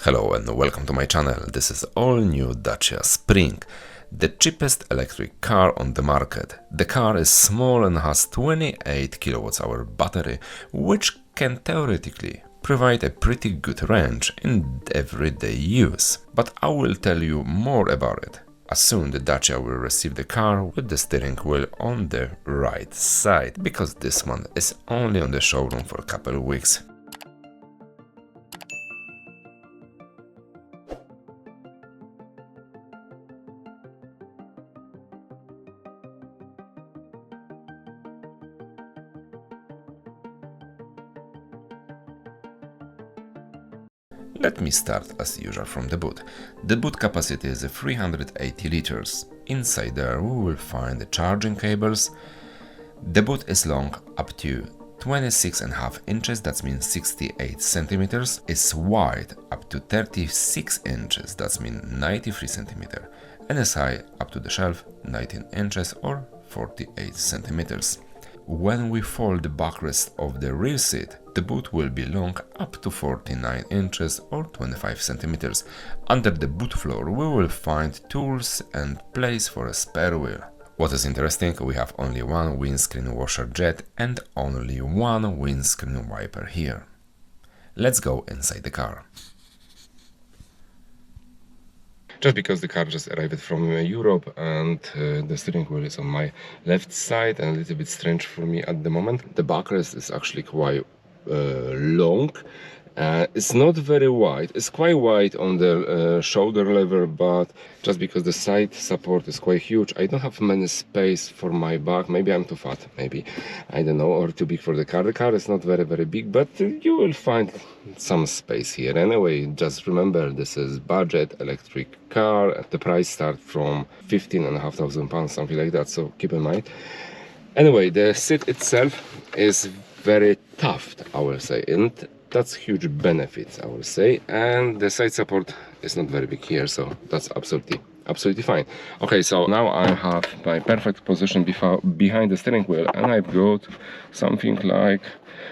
Hello and welcome to my channel. This is all new Dacia Spring, the cheapest electric car on the market. The car is small and has 28 kWh battery, which can theoretically provide a pretty good range in everyday use. But I will tell you more about it as soon the Dacia will receive the car with the steering wheel on the right side, because this one is only on the showroom for a couple of weeks. Let me start as usual from the boot. The boot capacity is 380 liters. Inside there we will find the charging cables. The boot is long up to 26.5 inches, that means 68 centimeters. It's wide up to 36 inches, that means 93 centimeters. And is high up to the shelf 19 inches or 48 centimeters. When we fold the backrest of the rear seat, the boot will be long up to 49 inches or 25 centimeters. Under the boot floor we will find tools and place for a spare wheel. What is interesting, we have only one windscreen washer jet and only one windscreen wiper here. Let's go inside the car. Just because the car just arrived from Europe and the steering wheel is on my left side and a little bit strange for me at the moment. The backrest is actually quite long. It's not very wide. It's quite wide on the shoulder level, but just because the side support is quite huge, I don't have many space for my back. Maybe I'm too fat, maybe, I don't know, or too big for the car. The car is not very big, but you will find some space here. Anyway, just remember, this is budget electric car. The price starts from £15,500, something like that, so keep in mind. Anyway, the seat itself is very tough, I will say, and that's huge benefits, I will say. And the side support is not very big here, so that's absolutely fine. Okay, so now I have my perfect position behind the steering wheel, and I've got something like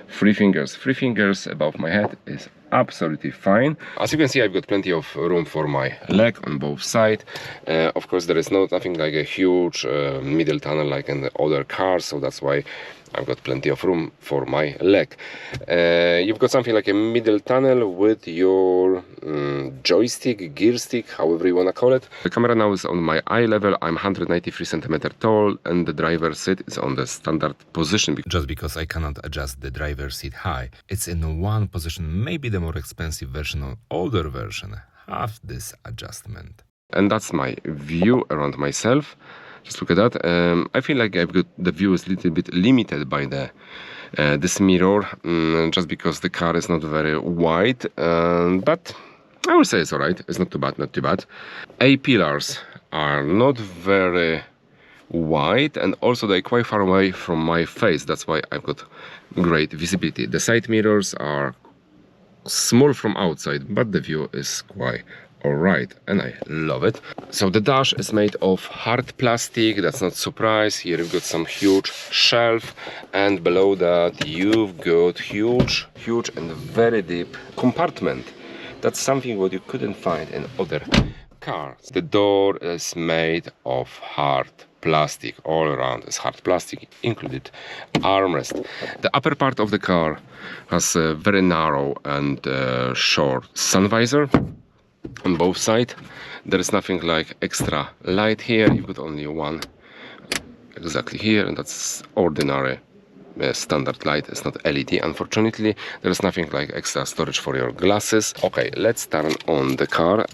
three fingers above my head is absolutely fine. As you can see, I've got plenty of room for my leg on both sides. Of course, there is nothing like a huge middle tunnel like in the other cars, so that's why I've got plenty of room for my leg. You've got something like a middle tunnel with your joystick, gear stick, however you want to call it. The camera now is on my eye level. I'm 193 centimeters tall and the driver's seat is on the standard position. Just because I cannot adjust the driver's seat high, it's in one position. Maybe the more expensive version or older version have this adjustment. And that's my view around myself. Just look at that. I feel like I've got the view is a little bit limited by this mirror, just because the car is not very wide, but I will say it's alright. It's not too bad. A-pillars are not very wide, and also they're quite far away from my face. That's why I've got great visibility. The side mirrors are small from outside, but the view is quite alright, and I love it. So the dash is made of hard plastic. That's not a surprise. Here you've got some huge shelf, and below that you've got huge and very deep compartment. That's something what you couldn't find in other cars. The door is made of hard plastic. All around is hard plastic, included armrest. The upper part of the car has a very narrow and short sun visor. On both sides there is nothing like extra light here. You've got only one exactly here, and that's ordinary standard light. It's not LED, unfortunately. There is nothing like extra storage for your glasses. Okay, let's turn on the car.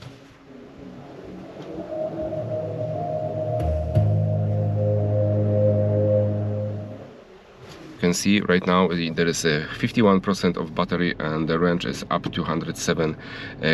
You can see right now there is a 51% of battery and the range is up to 107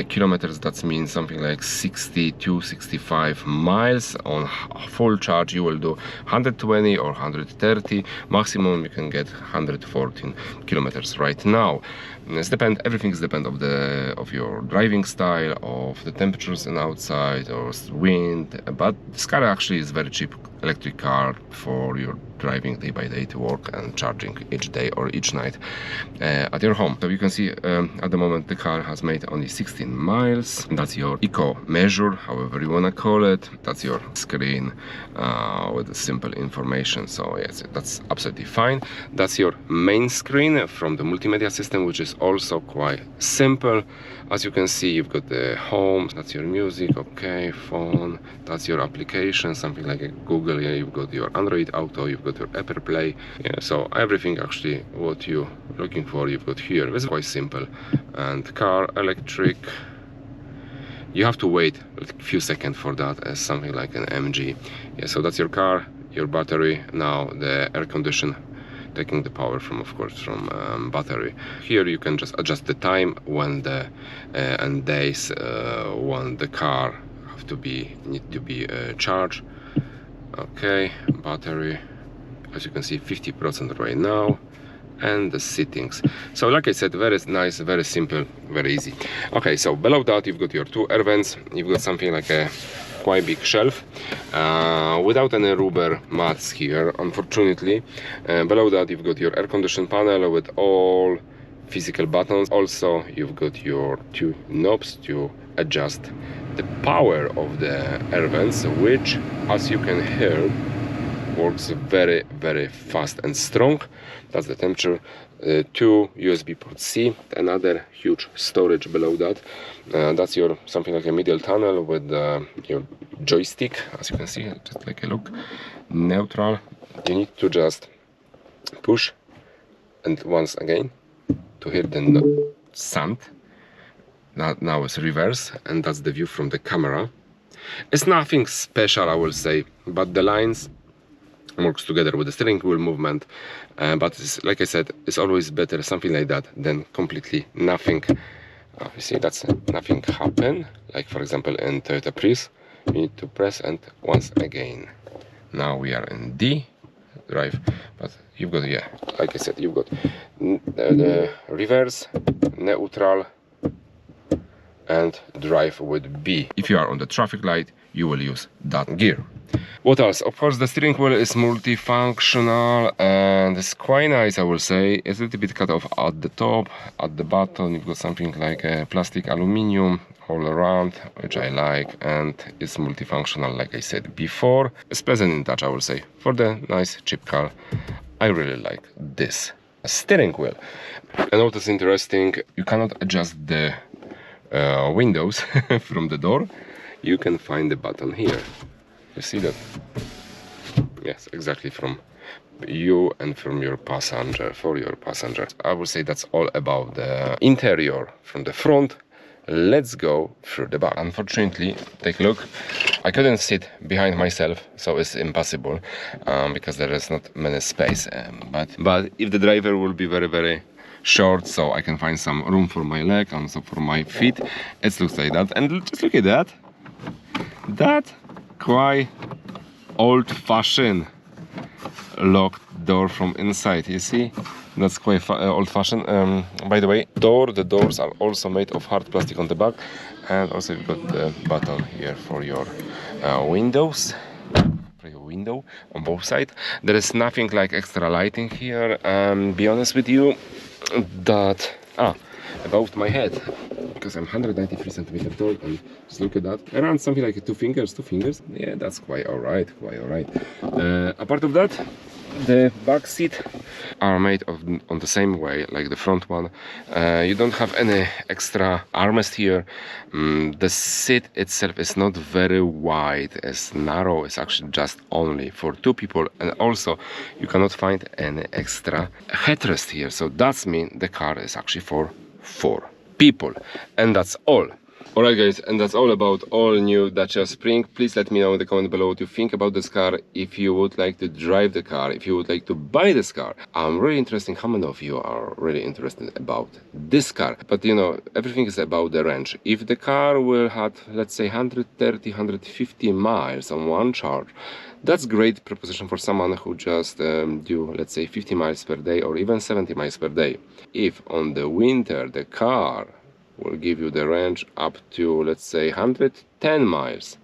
kilometers. That means something like 60-65 miles. On full charge you will do 120 or 130. Maximum you can get 114 kilometers right now. Everything depends of your driving style, of the temperatures and outside or wind. But this car actually is very cheap electric car for your driving day by day to work and charging each day or each night at your home. So you can see at the moment the car has made only 16 miles. That's your eco measure, however you wanna call it. That's your screen with the simple information. So yes, that's absolutely fine. That's your main screen from the multimedia system, which is also quite simple. As you can see, you've got the home, that's your music, okay, phone, that's your application, something like a Google, yeah, you've got your Android Auto, you've got your Apple Play, yeah, so everything actually what you're looking for, you've got here. This is quite simple. And car, electric, you have to wait a few seconds for that as something like an MG. Yeah, so that's your car, your battery, now the air condition, taking the power from, of course, from battery. Here you can just adjust the time when the and days when the car need to be charged. Okay, battery, as you can see, 50% right now, and the settings. So like I said, very nice, very simple, very easy. Okay, so below that you've got your two air vents. You've got something like a quite big shelf without any rubber mats here, unfortunately. Below that you've got your air condition panel with all physical buttons. Also you've got your two knobs to adjust the power of the air vents, which, as you can hear, works very, very fast and strong. That's the temperature. Two USB port C, another huge storage below that. That's your something like a middle tunnel with your joystick, as you can see. Just take a look. Neutral. You need to just push, and once again to hear the sound. Now it's reverse, and that's the view from the camera. It's nothing special, I will say, but the lines works together with the steering wheel movement, but it's, like I said, it's always better something like that than completely nothing. You see, that's nothing happen, like for example in Toyota Prius, you need to press, and once again. Now we are in D drive, but you've got, yeah, like I said, you've got the reverse, neutral, and drive with B. If you are on the traffic light, you will use that gear. What else? Of course, the steering wheel is multifunctional and it's quite nice, I will say. It's a little bit cut off at the top, at the bottom. You've got something like a plastic aluminium all around, which I like, and it's multifunctional, like I said before. It's pleasant in touch, I will say. For the nice cheap car, I really like this steering wheel. And what is interesting, you cannot adjust the windows from the door. You can find the button here. You see that? Yes, exactly, from you and from your passenger, for your passenger. I would say that's all about the interior from the front. Let's go through the back. Unfortunately, take a look, I couldn't sit behind myself, so it's impossible because there is not many space. But if the driver will be very, very short, so I can find some room for my leg and also for my feet, it looks like that. And just look at that. That quite old-fashioned locked door from inside. You see, that's quite old-fashioned. By the way, the doors are also made of hard plastic on the back, and also you've got the button here for your windows, for your window on both sides. There is nothing like extra lighting here. Be honest with you, that about my head, because I'm 193 centimeters tall, and just look at that, around something like two fingers, yeah, that's quite all right, apart of that, the back seat are made on the same way like the front one. You don't have any extra armrest here. The seat itself is not very wide, it's narrow, it's actually just only for two people, and also you cannot find any extra headrest here, so that means the car is actually for 4 people, and that's all. Alright guys, and that's all about all new Dacia Spring. Please let me know in the comment below what you think about this car, if you would like to drive the car, if you would like to buy this car. I'm really interested how many of you are really interested about this car. But you know, everything is about the range. If the car will have, let's say, 130, 150 miles on one charge, that's great proposition for someone who just do, let's say, 50 miles per day or even 70 miles per day. If on the winter the car will give you the range up to, let's say, 110 miles,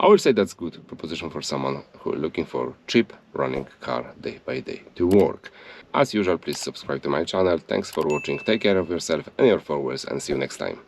I would say that's good proposition for someone who is looking for cheap running car day by day to work. As usual, please subscribe to my channel. Thanks for watching, take care of yourself and your followers, and see you next time.